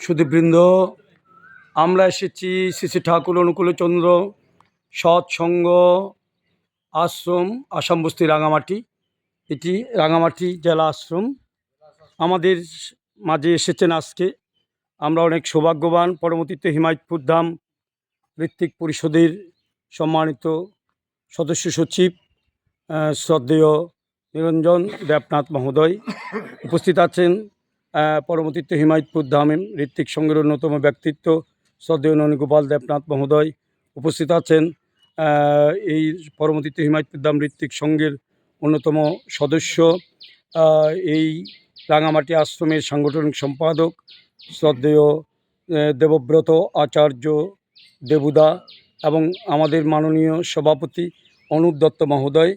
সুধীবৃন্দ, আমরা এসেছি শ্রী শ্রী ঠাকুর অনুকূলচন্দ্র সৎসঙ্গ আশ্রম, আসাম বস্তি, রাঙামাটি। এটি রাঙামাটি জেলা আশ্রম। আমাদের মাঝে এসেছেন আজকে। আমরা অনেক সৌভাগ্যবান। পরবর্তীতে হিমায়তপুর ধাম ঋত্বিক পরিষদের সম্মানিত সদস্য সচিব শ্রদ্ধেয় নিরঞ্জন দেবনাথ মহোদয় উপস্থিত আছেন। পরবর্তীতে হিমায়তপুর ধাম ঋত্বিক সংঘের অন্যতম ব্যক্তিত্ব শ্রদ্ধেয় ননীগোপাল দেবনাথ মহোদয় উপস্থিত আছেন। এই পরবর্তীতে হিমায়তপুর ধাম ঋত্বিক সংঘের অন্যতম সদস্য, এই রাঙামাটি আশ্রমের সাংগঠনিক সম্পাদক শ্রদ্ধেয় দেবব্রত আচার্য দেবুদা এবং আমাদের মাননীয় সভাপতি অনুপ দত্ত মহোদয়,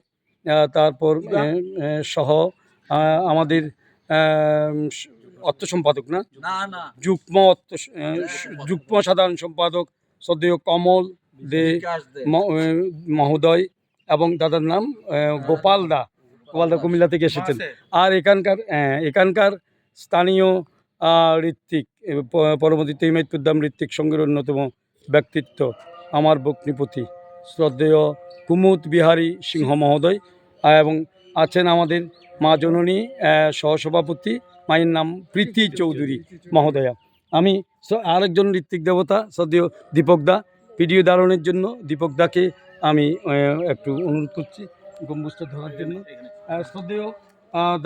তারপর সহ আমাদের অর্থ সম্পাদক যুগ্ম সাধারণ সম্পাদক শ্রদ্ধেয় কমল দে মহোদয় এবং দাদার নাম গোপাল দা কুমিল্লা থেকে এসেছেন। আর এখানকার স্থানীয় ঋত্বিক, পরবর্তীতে হিমায়তপুর ধাম ঋত্বিক সংঘের অন্যতম ব্যক্তিত্ব আমার ভগ্নিপতি শ্রদ্ধেয় কুমুদ বিহারী সিংহ মহোদয় এবং আছেন আমাদের মা জননী সহসভাপতি, মায়ের নাম প্রীতি চৌধুরী মহোদয়া। আমি আরেকজন ঋত্বিক দেবতা শ্রদ্ধেয় দীপক দা, ভিডিও ধারণের জন্য দীপক দাকে আমি একটু অনুরোধ করছি গম্বুজটা ধরার জন্য। শ্রদ্ধেয়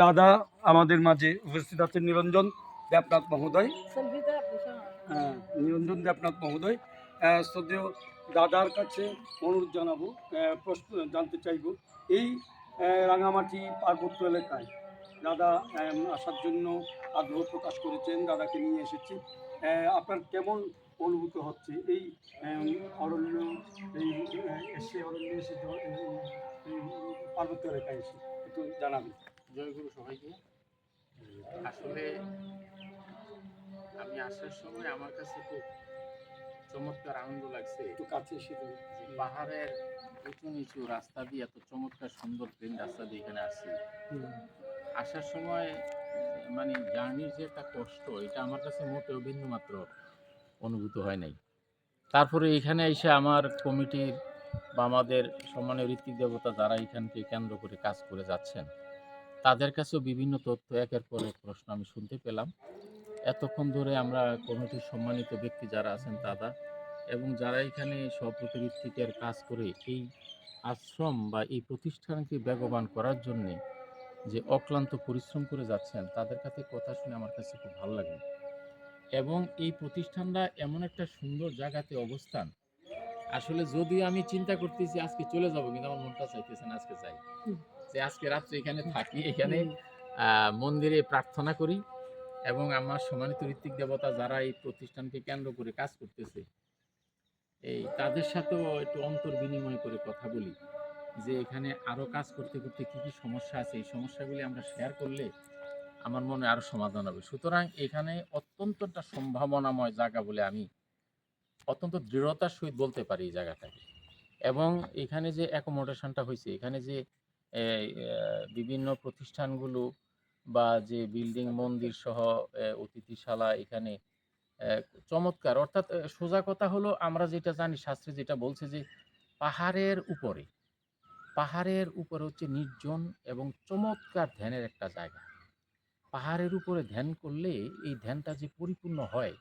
দাদা আমাদের মাঝে উপস্থিত আছেন নিরঞ্জন দেবনাথ মহোদয়। শ্রদ্ধেয় দাদার কাছে অনুরোধ জানাবো, প্রশ্ন জানতে চাইব, এই রাঙামাটি পার্বত্য এলাকায় দাদা আসার জন্য আগ্রহ প্রকাশ করেছেন, দাদাকে নিয়ে এসেছি। আপনার কেমন অনুভূত হচ্ছে এই অরণ্য, এই এসে পার্বত্য এলাকায় এসে একটু জানাবেন। জয়গুরু সবাইকে। আসলে আমি আসার সময় আমার কাছে খুব চমৎকার আনন্দ লাগছে। একটু কাছে এসে পাহাড়ের উঁচু নিচু রাস্তা দিয়ে এত চমৎকার সুন্দর প্লেন রাস্তা দিয়ে এখানে আসছি। আসার সময় মানে জার্নির যে একটা কষ্ট, এটা আমার কাছে মোটেও বিন্দুমাত্র অনুভূত হয় নাই। তারপরে এখানে এসে আমার কমিটির বা আমাদের সম্মানীয় ঋত্বিক দেবতা যারা এখানকে কেন্দ্র করে কাজ করে যাচ্ছেন, তাদের কাছেও বিভিন্ন তথ্য একের পর এক প্রশ্ন আমি শুনতে পেলাম। এতক্ষণ ধরে আমরা কমিটির সম্মানিত ব্যক্তি যারা আছেন তারা এবং যারা এখানে সভাপতি ঋত্বিকের কাজ করে এই আশ্রম বা এই প্রতিষ্ঠানকে বেগবান করার জন্যে যে অক্লান্ত পরিশ্রম করে যাচ্ছেন, তাদের কাছে কথা শুনে আমার কাছে খুব ভালো লাগে। এবং এই প্রতিষ্ঠানটা এমন একটা সুন্দর জায়গাতে অবস্থান, আসলে যদিও আমি চিন্তা করতেছি আজকে চলে যাব, কিন্তু আমার মনটা চাইতেছে না আজকে যাই, যে আজকে রাত্রে এখানে থাকি, এখানে মন্দিরে প্রার্থনা করি এবং আমার সম্মানিত ঋত্বিক দেবতা যারা এই প্রতিষ্ঠানকে কেন্দ্র করে কাজ করতেছে এই তাদের সাথেও একটু অন্তর বিনিময় করে কথা বলি, যে এখানে আরো কাজ করতে করতে কি কি সমস্যা আছে, এই সমস্যাগুলি আমরা শেয়ার করলে আমার মনে আরো সমাধান হবে। সুতরাং এখানে অত্যন্ত একটা সম্ভাবনাময় জায়গা বলে আমি অত্যন্ত দৃঢ়তার সহিত বলতে পারি এই জায়গাটাকে। এবং এখানে যে অ্যাকোমোডেশনটা হয়েছে, এখানে যে বিভিন্ন প্রতিষ্ঠানগুলো বা যে বিল্ডিং মন্দির সহ অতিথিশালা এখানে চমৎকার। অর্থাৎ সোজা কথা হলো, আমরা যেটা জানি শাস্ত্রে যেটা বলছে যে পাহাড়ের উপরে হচ্ছে নির্জন এবং চমৎকার ধ্যানের একটা জায়গা। পাহাড়ের উপরে ধ্যান করলে এই ধ্যানটা যে পরিপূর্ণ হয়,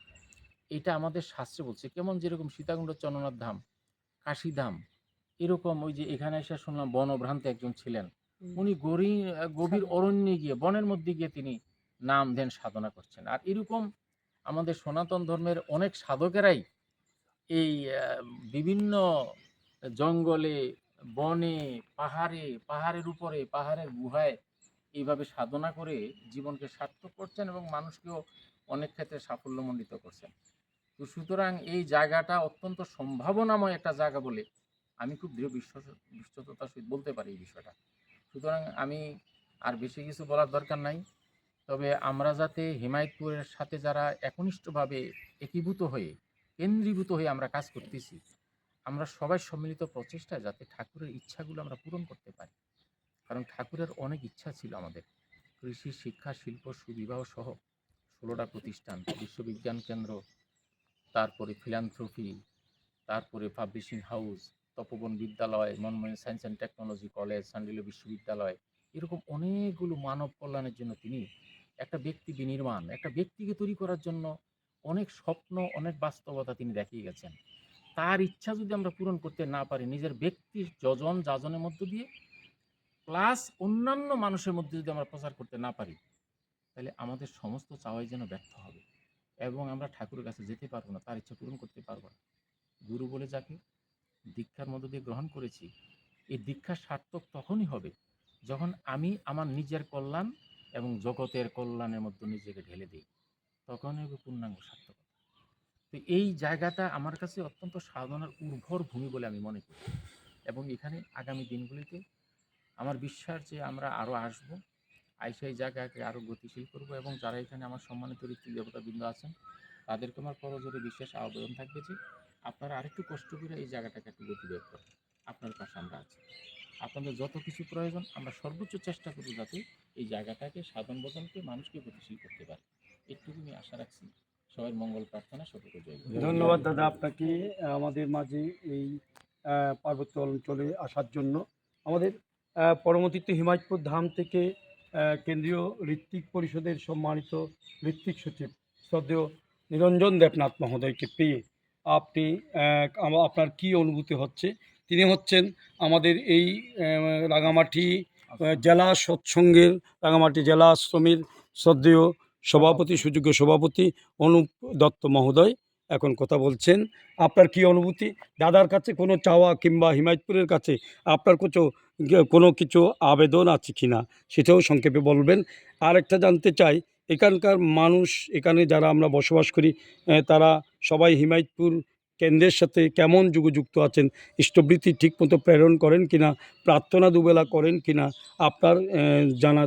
এটা আমাদের শাস্ত্রে বলছে। কেমন যেরকম সীতাকুণ্ড চন্দ্রনাথ ধাম, কাশীধাম, এরকম ওই যে এখানে এসে শুনলাম বনভ্রান্ত একজন ছিলেন, উনি গভীর অরণ্যে গিয়ে বনের মধ্যে গিয়ে তিনি নাম ধ্যান সাধনা করছেন। আর এরকম আমাদের সনাতন ধর্মের অনেক সাধকেরাই এই বিভিন্ন জঙ্গলে, বনে, পাহাড়ের উপরে, পাহাড়ের গুহায় এইভাবে সাধনা করে জীবনকে সার্থক করছেন এবং মানুষকেও অনেক ক্ষেত্রে সাফল্যমণ্ডিত করছেন। তো সুতরাং এই জায়গাটা অত্যন্ত সম্ভাবনাময় একটা জায়গা বলে আমি খুব দৃঢ় বিশ্বস্ততার সহিত বলতে পারি এই বিষয়টা। সুতরাং আমি আর বেশি কিছু বলার দরকার নাই। তবে আমরা যাতে হিমায়তপুরের সাথে যারা একনিষ্ঠভাবে কেন্দ্রীভূত হয়ে আমরা কাজ করতেছি, আমরা সবাই সম্মিলিত প্রচেষ্টায় যাতে ঠাকুরের ইচ্ছাগুলো আমরা পূরণ করতে পারি। কারণ ঠাকুরের অনেক ইচ্ছা ছিল আমাদের, কৃষি, শিক্ষা, শিল্প, সুবিবাহ সহ 16টা প্রতিষ্ঠান, বিশ্ববিজ্ঞান কেন্দ্র, তারপরে ফিলান্থ্রপি, তারপরে পাবলিশিং হাউস, তপোবন বিদ্যালয়, Manmohan science and technology college, Sandilya বিশ্ববিদ্যালয়, এরকম অনেকগুলো মানব কল্যাণের জন্য তিনি একটা ব্যক্তি বিনির্মাণ, একটা ব্যক্তিকে তৈরি করার জন্য অনেক স্বপ্ন, অনেক বাস্তবতা তিনি দেখিয়ে গেছেন। তার ইচ্ছা যদি আমরা পূরণ করতে না পারি, নিজের ব্যক্তির যজন যাজনের মধ্য দিয়ে প্লাস অন্যান্য মানুষের মধ্যে যদি আমরা প্রচার করতে না পারি, তাহলে আমাদের সমস্ত চাওয়াই যেন ব্যর্থ হবে এবং আমরা ঠাকুরের কাছে যেতে পারবো না, তার ইচ্ছা পূরণ করতে পারবো না। গুরু বলে যাকে দীক্ষার মধ্য দিয়ে গ্রহণ করেছি, এই দীক্ষা সার্থক তখনই হবে যখন আমি আমার নিজের কল্যাণ এবং জগতের কল্যাণের মধ্যে নিজেকে ঢেলে দিই, তখন হবে পূর্ণাঙ্গ সার্থকতা। তো এই জায়গাটা আমার কাছে অত্যন্ত সাধনার উর্বর ভূমি বলে আমি মনে করি এবং এখানে আগামী দিনগুলিতে আমার বিশ্বাস যে আমরা আরও আসবো, আইসা এই জায়গাকে আরও গতিশীল করব এবং যারা এখানে আমার সম্মানিত ঋত্বিক দেবতাবৃন্দ আছেন তাদেরকে আমার করজোরে বিশেষ আবেদন থাকবে যে আপনারা আরেকটু কষ্ট করে এই জায়গাটাকে একটু গতিবেগ করেন। আপনার পাশে আমরা আছি, আপনাদের যত কিছু প্রয়োজন আমরা সর্বোচ্চ চেষ্টা করব যাতে এই জায়গাটাকে সাধন বদনকে মানুষকে গতিশীল করতে পারে। একটুকু আমি আশা রাখছি। সবার মঙ্গল প্রার্থনা, সকলকে জয় গুরু। ধন্যবাদ দাদা আপনাকে আমাদের মাঝে এই পার্বত্য অঞ্চলে আসার জন্য। আমাদের পরমতীর্থ হিমায়তপুর ধাম থেকে কেন্দ্রীয় ঋত্বিক পরিষদের সম্মানিত ঋত্বিক সচিব শ্রদ্ধেয় নিরঞ্জন দেবনাথ মহোদয়কে পেয়ে আপনি আপনার কি অনুভূতি হচ্ছে? তিনি হচ্ছেন আমাদের এই রাঙামাটি জেলা সৎসঙ্গের, রাঙামাটি জেলা আশ্রমের শ্রদ্ধেয় সভাপতি, সুযোগ্য সভাপতি অনুপ দত্ত মহোদয় এখন কথা বলছেন। আপনার কি অনুভূতি? দাদার কাছে কোনো চাওয়া কিংবা হিমায়তপুরের কাছে আপনার কোনো কিছু আবেদন আছে কি না সেটাও সংক্ষেপে বলবেন। আর একটা জানতে চাই, এখানকার মানুষ, এখানে যারা আমরা বসবাস করি, তারা সবাই হিমায়তপুর কেন্দ্রের সাথে কেমন যুক্ত আছেন? ইষ্টবৃত্তি ঠিকমতো প্রেরণ করেন কিনা, প্রার্থনা দুবেলা করেন কিনা, আপনার জানা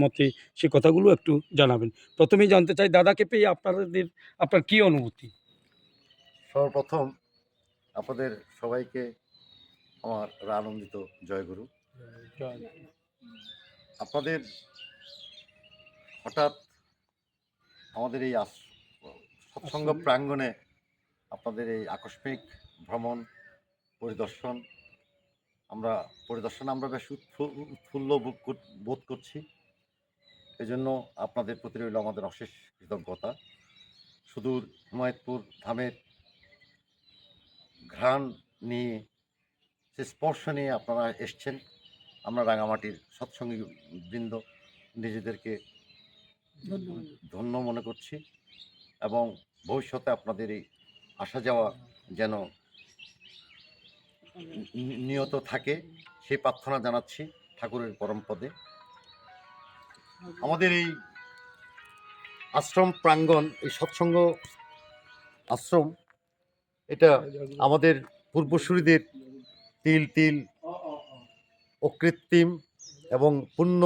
মতে সে কথাগুলো একটু জানাবেন। প্রথমেই জানতে চাই দাদাকে পেয়ে আপনার কি অনুভূতি? সর্বপ্রথম আপনাদের সবাইকে আমার আনন্দিত জয়গুরু। আপনাদের হঠাৎ আমাদের এই সৎসঙ্গ প্রাঙ্গণে আপনাদের এই আকস্মিক ভ্রমণ পরিদর্শন আমরা বেশ উৎফুল্ল বোধ করছি। এজন্য আপনাদের প্রতি রইল আমাদের অশেষ কৃতজ্ঞতা। সুদূর হিমায়তপুর ধামের ঘ্রাণ নিয়ে, সে স্পর্শ নিয়ে আপনারা এসছেন। আমরা রাঙামাটির সৎসঙ্গী বৃন্দ নিজেদেরকে ধন্য মনে করছি এবং ভবিষ্যতে আপনাদের এই আসা যাওয়া যেন নিয়ত থাকে সেই প্রার্থনা জানাচ্ছি ঠাকুরের পরম পদে। আমাদের এই আশ্রম প্রাঙ্গণ, এই সৎসঙ্গ আশ্রম, এটা আমাদের পূর্বসূরীদের তিল তিল অকৃত্রিম এবং পূর্ণ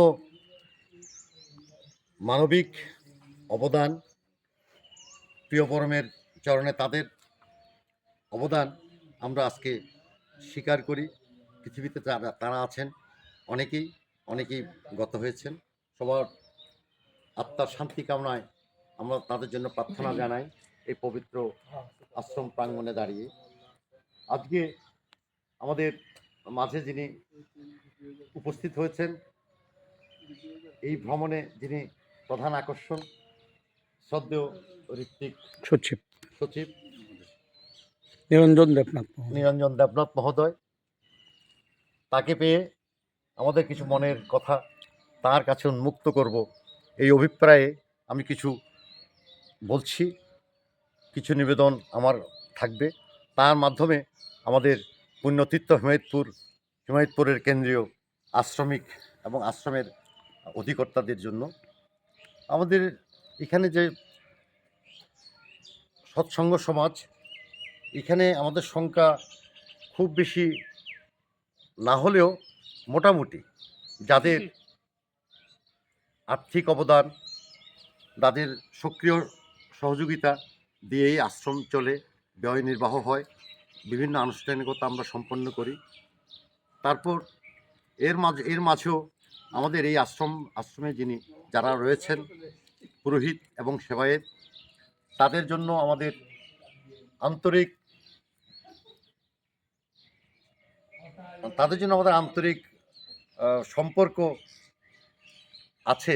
মানবিক অবদান, প্রিয় পরমের চরণে তাদের অবদান আমরা আজকে স্বীকার করি। পৃথিবীতে তারা আছেন, অনেকেই গত হয়েছেন। সবার আত্মার শান্তি কামনায় আমরা তাদের জন্য প্রার্থনা জানাই এই পবিত্র আশ্রম প্রাঙ্গণে দাঁড়িয়ে। আজকে আমাদের মাঝে যিনি উপস্থিত হয়েছেন, এই ভ্রমণে যিনি প্রধান আকর্ষণ, শ্রদ্ধেয় ঋত্বিক সচিব নিরঞ্জন দেবনাথ মহোদয়, তাকে পেয়ে আমাদের কিছু মনের কথা তার কাছে উন্মুক্ত করব, এই অভিপ্রায়ে আমি কিছু বলছি। কিছু নিবেদন আমার থাকবে, তার মাধ্যমে আমাদের পুণ্যতীর্থ হিমায়তপুরের কেন্দ্রীয় আশ্রমিক এবং আশ্রমের অধিকর্তাদের জন্য। আমাদের এখানে যে সৎসঙ্গ সমাজ, এখানে আমাদের সংখ্যা খুব বেশি না হলেও মোটামুটি যাদের আর্থিক অবদান, তাদের সক্রিয় সহযোগিতা দিয়ে এই আশ্রম চলে, ব্যয় নির্বাহ হয়, বিভিন্ন আনুষ্ঠানিকতা আমরা সম্পন্ন করি। তারপর এর মাঝেও আমাদের এই আশ্রমে যারা রয়েছেন, পুরোহিত এবং সেবায়েত, তাদের জন্য আমাদের আন্তরিক সম্পর্ক আছে,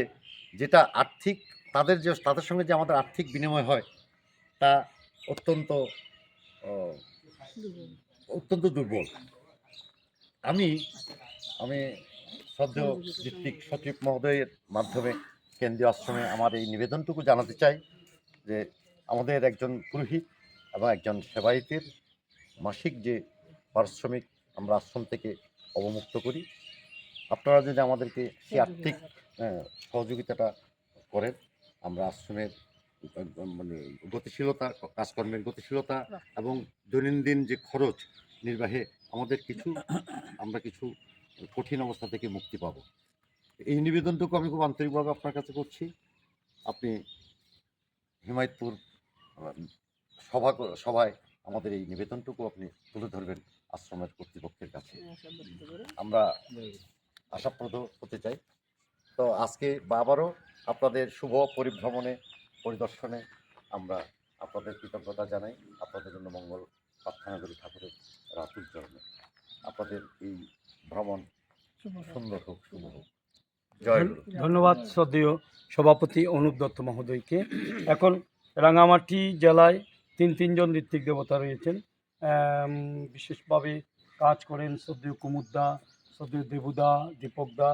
যেটা আর্থিক, তাদের সঙ্গে যে আমাদের আর্থিক বিনিময় হয় তা অত্যন্ত আহ, অত্যন্ত দুর্বল। আমি আমি শ্রদ্ধেয় ঋত্বিক সচিব মহোদয়ের মাধ্যমে কেন্দ্রীয় আশ্রমে আমার এই নিবেদনটুকু জানাতে চাই যে আমাদের একজন পুরোহিত এবং একজন সেবায়েতের মাসিক যে পারিশ্রমিক আমরা আশ্রম থেকে অবমুক্ত করি, আপনারা যদি আমাদেরকে সেই আর্থিক সহযোগিতাটা করেন, আমরা আশ্রমের মানে গতিশীলতা, কাজকর্মের গতিশীলতা এবং দৈনন্দিন যে খরচ নির্বাহে আমরা কিছু কঠিন অবস্থা থেকে মুক্তি পাব। এই নিবেদনটুকু আমি খুব আন্তরিকভাবে আপনার কাছে করছি। আপনি হিমায়তপুর সভায় আমাদের এই নিবেদনটুকু আপনি তুলে ধরবেন আশ্রমের কর্তৃপক্ষের কাছে, আমরা আশাপ্রদ হতে চাই। তো আজকে আবারও আপনাদের শুভ পরিদর্শনে আমরা আপনাদের কৃতজ্ঞতা জানাই, আপনাদের জন্য মঙ্গল প্রার্থনা করি ঠাকুরের রাতুল চরণে। আপনাদের এই ভ্রমণ সুন্দর হোক, শুভ হোক। জয় গুরু। ধন্যবাদ শ্রদ্ধেয় সভাপতি অনুপ দত্ত মহোদয়কে। এখন রাঙামাটি জেলায় তিনজন ঋত্বিক দেবতা রয়েছেন, বিশেষভাবে কাজ করেন শ্রদ্ধেয় কুমুদদা, শ্রদ্ধেয় দেবুদা, দীপকদা।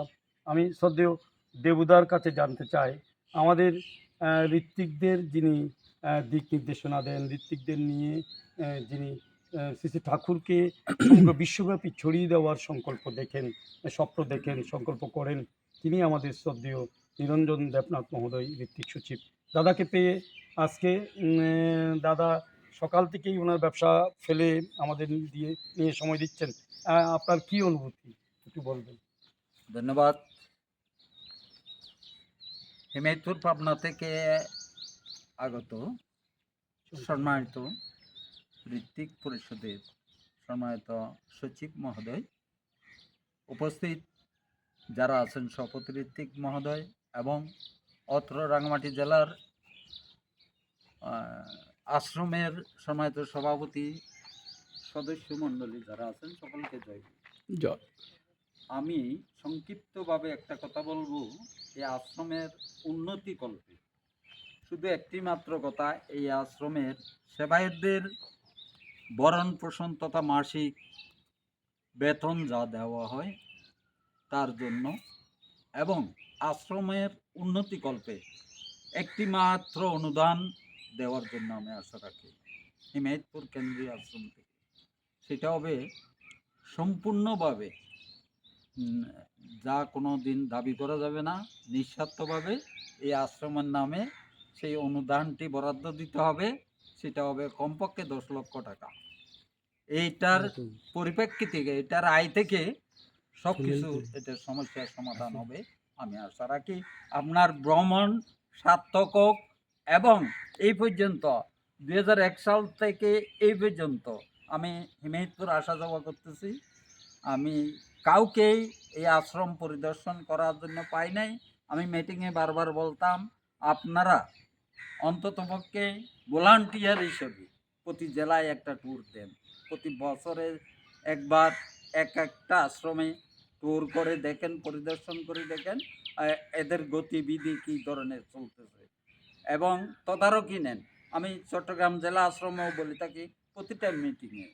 আমি শ্রদ্ধেয় দেবুদার কাছে জানতে চাই, আমাদের ঋত্বিকদের যিনি দিক নির্দেশনা দেন, ঋত্বিকদের নিয়ে যিনি শ্রী শ্রী ঠাকুরকে সমগ্র বিশ্বব্যাপী ছড়িয়ে দেওয়ার স্বপ্ন দেখেন, সংকল্প করেন, তিনি আমাদের শ্রদ্ধেয় নিরঞ্জন দেবনাথ মহোদয়, ঋত্বিক সচিব। দাদাকে পেয়ে আজকে দাদা সকাল থেকেই ওনার ব্যবসা ফেলে আমাদের নিয়ে সময় দিচ্ছেন, আপনার কি অনুভূতি একটু বলবেন? ধন্যবাদ। হিমায়তপুর পাবনা থেকে আগত সম্মানিত ঋত্বিক পরিষদের সম্মানিত সচিব মহোদয়, উপস্থিত যারা আছেন সভাপতি ঋত্বিক মহোদয় এবং অত্র রাঙামাটি জেলার আশ্রমের সম্মানিত সভাপতি, সদস্য মণ্ডলী যারা আছেন, সকলকে জয়। আমি সংক্ষিপ্তভাবে একটা কথা বলবো, এই আশ্রমের উন্নতি কল্পে শুধু একটি মাত্র কথা, এই আশ্রমের সেবায়েতদের ভরণ পোষণ তথা মাসিক বেতন যা দেওয়া হয় তার জন্য এবং আশ্রমের উন্নতি কল্পে একটি মাত্র অনুদান দেওয়ার জন্য আমি আশা রাখি হিমায়তপুর কেন্দ্রীয় আশ্রম থেকে। সেটা হবে সম্পূর্ণভাবে, যা কোনো দিন দাবি করা যাবে না, নিঃস্বার্থভাবে এই আশ্রমের নামে সেই অনুদানটি বরাদ্দ দিতে হবে। সেটা হবে কমপক্ষে 10 লক্ষ টাকা। এইটার পরিপ্রেক্ষিতে, এটার আয় থেকে সব কিছু এটার সমস্যার সমাধান হবে আমি আশা রাখি। আপনার ভ্রমণ সার্থক হোক এবং এই পর্যন্ত 2001 সাল থেকে এই পর্যন্ত আমি হিমায়তপুর আসা যাওয়া করতেছি, আমি কাউকেই এই আশ্রম পরিদর্শন করার জন্য পাই নাই। আমি মিটিংয়ে বারবার বলতাম, আপনারা অন্ততপক্ষে ভলান্টিয়ার হিসেবে প্রতি জেলায় একটা ট্যুর দেন, প্রতি বছরে একবার একটা আশ্রমে ট্যুর করে দেখেন, পরিদর্শন করে দেখেন এদের গতিবিধি কী ধরনের চলতেছে এবং তদারকি নেন। আমি চট্টগ্রাম জেলা আশ্রমেও বলে থাকি, প্রতিটা মিটিংয়ে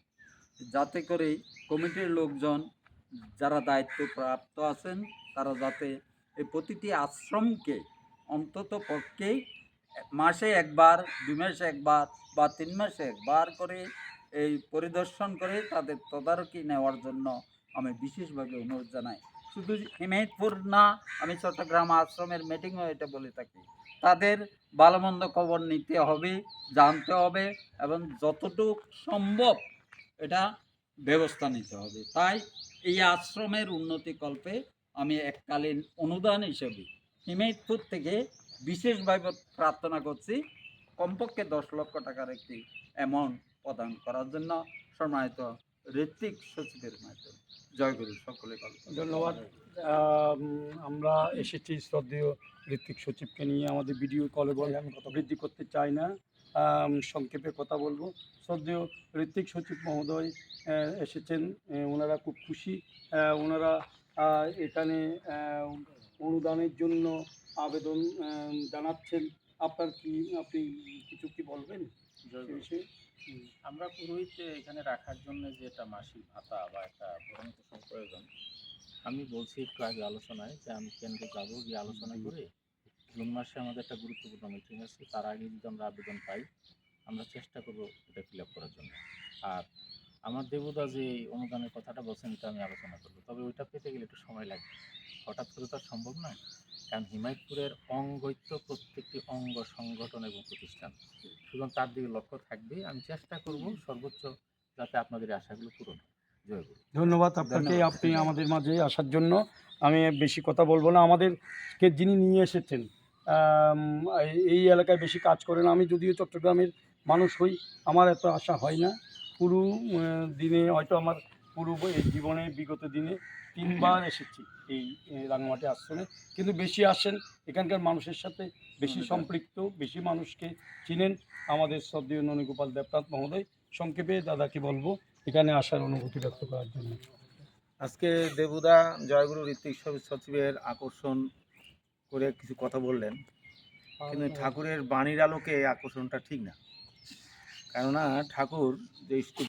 যাতে করে কমিটির লোকজন যারা দায়িত্বপ্রাপ্ত আছেন তারা যাতে এই প্রতিটি আশ্রমকে অন্তত পক্ষেই মাসে একবার, 2 মাসে একবার বা 3 মাসে একবার করে এই পরিদর্শন করে তাদের তদারকি নেওয়ার জন্য আমি বিশেষভাবে অনুরোধ জানাই। শুধু হিমায়তপুর না, আমি চট্টগ্রাম আশ্রমের মিটিংও এটা বলে থাকি, তাদের ভালো মন্দ খবর নিতে হবে, জানতে হবে এবং যতটুকু সম্ভব এটা ব্যবস্থা নিতে হবে। তাই এই আশ্রমের উন্নতি কল্পে আমি এককালীন অনুদান হিসেবে হিমায়তপুর থেকে বিশেষভাবে প্রার্থনা করছি কমপক্ষে 10 লক্ষ টাকার একটি অ্যামাউন্ট প্রদান করার জন্য। সম্মানিত ঋত্বিক সচিবের মাধ্যমে। জয়গুরু, সকলে ভালো থাকবেন। ধন্যবাদ। আমরা এসেছি শ্রদ্ধেয় ঋত্বিক সচিবকে নিয়ে, আমাদের ভিডিও কলে বৃদ্ধি করতে চাই না, সংক্ষেপে কথা বলবো। শ্রদ্ধেয় ঋত্বিক সচিব মহোদয় এসেছেন, ওনারা খুব খুশি। ওনারা এখানে অনুদানের জন্য আবেদন জানাচ্ছেন। আপনি কিছু কি বলবেন সে বিষয়ে? আমরা পুরোহিত এখানে রাখার জন্য যে একটা মাসিক ভাতা বা একটা ভরণ পোষণ প্রয়োজন, আমি বলছি একটু আগে আলোচনায় যে আমি কেন্দ্রে যাব, গিয়ে আলোচনা করে জুন মাসে আমাদের একটা গুরুত্বপূর্ণ মিটিং আছে, তার আগে যদি আমরা আবেদন পাই আমরা চেষ্টা করব এটা ফিল আপ করার জন্য। আর আমার দেবুদা যে অনুদানের কথাটা বলছেন এটা আমি আলোচনা করবো, তবে ওইটা পেতে গেলে একটু সময় লাগবে, হঠাৎ করে তো আর সম্ভব নয়। কারণ হিমায়তপুরের অঙ্গৈত্য প্রত্যেকটি অঙ্গ সংগঠন এবং প্রতিষ্ঠান, সুতরাং তার দিকে লক্ষ্য থাকবে। আমি চেষ্টা করব সর্বোচ্চ যাতে আপনাদের এই আশাগুলো পূরণ হয়। জয়গুরু। ধন্যবাদ আপনাকে, ধন্যবাদ। আপনি আমাদের মাঝে আসার জন্য। আমি বেশি কথা বলবো না। আমাদেরকে যিনি নিয়ে এসেছেন, আম, এই এলাকায় বেশি কাজ করেন। আমি যদিও চট্টগ্রামের মানুষ হই, আমার এত আশা হয় না। পুরো দিনে হয়তো আমার পুরো এই জীবনে বিগত দিনে 3 বার এসেছি এই রাঙামাটি আশ্রমে, কিন্তু বেশি আসেন এখানকার মানুষের সাথে, বেশি সম্পৃক্ত, বেশি মানুষকে চিনেন আমাদের শ্রদ্ধেয় ননীগোপাল দেবনাথ মহোদয়। সংক্ষেপে দাদাকে বলবো এখানে আসার অনুভূতি ব্যক্ত করার জন্য। আজকে দেবুদা জয়গুরু ঋত্বিক সচিবের আকর্ষণ করে কিছু কথা বললেন, কিন্তু ঠাকুরের বাণীর আলোকে এই আকর্ষণটা ঠিক না। কেননা ঠাকুর যে